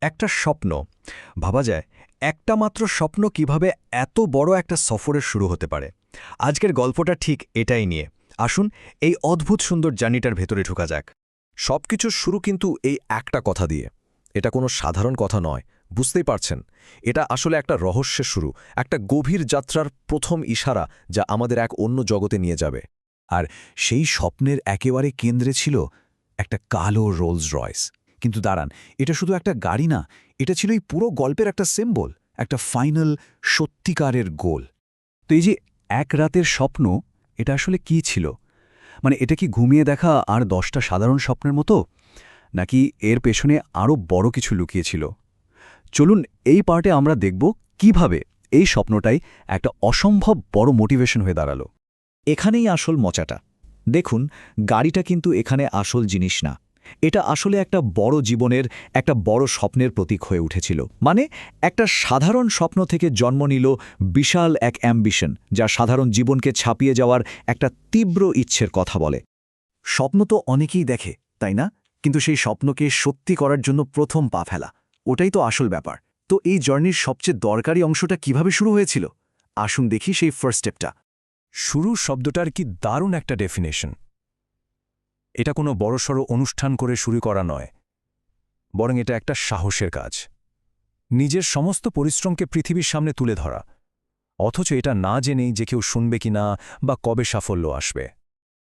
একটা স্বপ্ন ভাবা যায় একটা মাত্র স্বপ্ন কিভাবে এত বড় একটা সফরের শুরু হতে পারে। আজকের গল্পটা ঠিক এটাই নিয়ে। আসুন এই অদ্ভুত সুন্দর জার্নিটার ভেতরে ঢোকা যাক। সবকিছুর শুরু কিন্তু এই একটা কথা দিয়ে। এটা কোনো সাধারণ কথা নয়, বুঝতেই পারছেন। এটা আসলে একটা রহস্যের শুরু, একটা গভীর যাত্রার প্রথম ইশারা যা আমাদের এক অন্য জগতে নিয়ে যাবে। আর সেই স্বপ্নের একেবারে কেন্দ্রে ছিল একটা কালো রোলস রয়েস। কিন্তু দাঁড়ান, এটা শুধু একটা গাড়ি না, এটা ছিল এই পুরো গল্পের একটা সিম্বল, একটা ফাইনাল সত্যিকারের গোল। তো এই যে এক রাতের স্বপ্ন, এটা আসলে কি ছিল? মানে এটা কি ঘুমিয়ে দেখা আর 10টা সাধারণ স্বপ্নের মতো, নাকি এর পেছনে আরও বড় কিছু লুকিয়েছিল? চলুন এই পার্টে আমরা দেখব কিভাবে এই স্বপ্নটাই একটা অসম্ভব বড় মোটিভেশন হয়ে দাঁড়ালো। এখানেই আসল মজাটা। দেখুন, গাড়িটা কিন্তু এখানে আসল জিনিস না। এটা আসলে একটা বড় জীবনের, একটা বড় স্বপ্নের প্রতীক হয়ে উঠেছিল। মানে একটা সাধারণ স্বপ্ন থেকে জন্ম নিল বিশাল এক অ্যাম্বিশন, যা সাধারণ জীবনকে ছাপিয়ে যাওয়ার একটা তীব্র ইচ্ছের কথা বলে। স্বপ্ন তো অনেকেই দেখে, তাই না? কিন্তু সেই স্বপ্নকে সত্যি করার জন্য প্রথম পা ফেলা, ওটাই তো আসল ব্যাপার। তো এই জার্নির সবচেয়ে দরকারি অংশটা কিভাবে শুরু হয়েছিল? আসুন দেখি সেই ফার্স্ট স্টেপটা। শুরু শব্দটার কি দারুণ একটা ডেফিনেশন। এটা কোনো বড়সড় অনুষ্ঠান করে শুরু করা নয়, বরং এটা একটা সাহসের কাজ। নিজের সমস্ত পরিশ্রমকে পৃথিবীর সামনে তুলে ধরা, অথচ এটা না জেনেই যে কেউ শুনবে কি না বা কবে সাফল্য আসবে।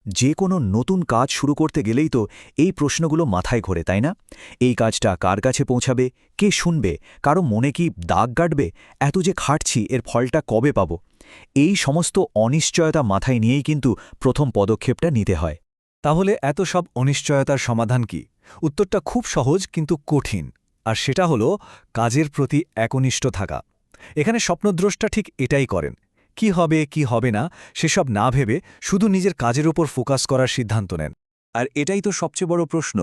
যে কোনো নতুন কাজ শুরু করতে গেলেই তো এই প্রশ্নগুলো মাথায় ঘোরে, তাই না? এই কাজটা কার কাছে পৌঁছাবে, কে শুনবে, কারো মনে কি দাগ কাটবে, এত যে খাটছি এর ফলটা কবে পাব? এই সমস্ত অনিশ্চয়তা মাথায় নিয়েই কিন্তু প্রথম পদক্ষেপটা নিতে হয়। তাহলে এত সব অনিশ্চয়তার সমাধান কি? উত্তরটা খুব সহজ কিন্তু কঠিন, আর সেটা হলো কাজের প্রতি একনিষ্ঠ থাকা। এখানে স্বপ্নদ্রষ্টা ঠিক এটাই করেন। কি হবে কি হবে না সেসব না ভেবে শুধু নিজের কাজের উপর ফোকাস করার সিদ্ধান্ত নেন। আর এটাই তো সবচেয়ে বড় প্রশ্ন।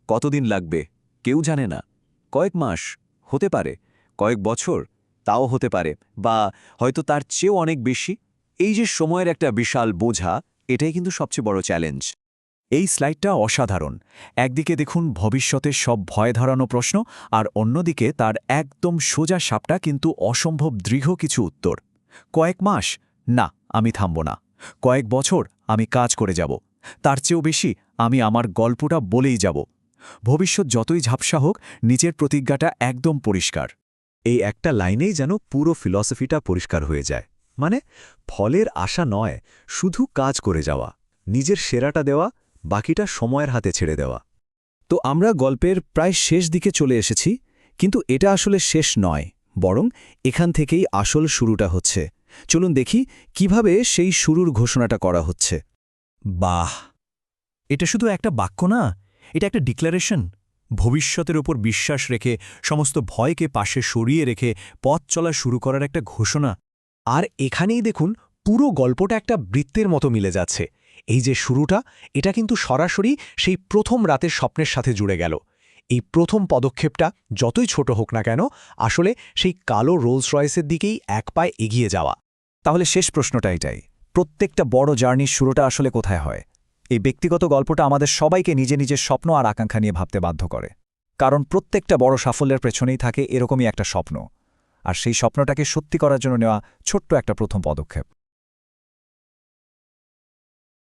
কতদিন লাগবে কেউ জানে না। কয়েক মাস হতে পারে, কয়েক বছর তাও হতে পারে, বা হয়তো তার চেয়েও অনেক বেশি। এই যে সময়ের একটা বিশাল বোঝা, এটাই কিন্তু সবচেয়ে বড় চ্যালেঞ্জ। এই স্লাইডটা অসাধারণ। একদিকে দেখুন ভবিষ্যতের সব ভয় ধরানো প্রশ্ন, আর অন্যদিকে তার একদম সোজা সাপটা কিন্তু অসম্ভব দৃঢ় কিছু উত্তর। কয়েক মাস না, আমি থামব না। কয়েক বছর আমি কাজ করে যাব। তার চেয়েও বেশি আমি আমার গল্পটা বলেই যাব। ভবিষ্যৎ যতই ঝাপসা হোক, নিচের প্রতিজ্ঞাটা একদম পরিষ্কার। এই একটা লাইনেই যেন পুরো ফিলসফিটা পরিষ্কার হয়ে যায়। মানে ফলের আশা নয়, শুধু কাজ করে যাওয়া, নিজের সেরাটা দেওয়া, বাকিটা সময়ের হাতে ছেড়ে দেওয়া। তো আমরা গল্পের প্রায় শেষ দিকে চলে এসেছি, কিন্তু এটা আসলে শেষ নয়, বরং এখান থেকেই আসল শুরুটা হচ্ছে। চলুন দেখি কিভাবে সেই শুরুর ঘোষণাটা করা হচ্ছে। বাহ, এটা শুধু একটা বাক্য না, এটা একটা ডিক্লারেশন। ভবিষ্যতের ওপর বিশ্বাস রেখে, সমস্ত ভয়কে পাশে সরিয়ে রেখে পথ চলা শুরু করার একটা ঘোষণা। আর এখানেই দেখুন পুরো গল্পটা একটা বৃত্তের মতো মিলে যাচ্ছে। এই যে শুরুটা, এটা কিন্তু সরাসরি সেই প্রথম রাতের স্বপ্নের সাথে জুড়ে গেল। এই প্রথম পদক্ষেপটা যতই ছোট হোক না কেন, আসলে সেই কালো রোলস রয়েসের দিকেই এক পায়ে এগিয়ে যাওয়া। তাহলে শেষ প্রশ্নটা এটাই, প্রত্যেকটা বড় জার্নির শুরুটা আসলে কোথায় হয়? এই ব্যক্তিগত গল্পটা আমাদের সবাইকে নিজে নিজের স্বপ্ন আর আকাঙ্ক্ষা নিয়ে ভাবতে বাধ্য করে। কারণ প্রত্যেকটা বড় সাফল্যের পেছনেই থাকে এরকমই একটা স্বপ্ন, আর সেই স্বপ্নটাকে সত্যি করার জন্য নেওয়া ছোট্ট একটা প্রথম পদক্ষেপ।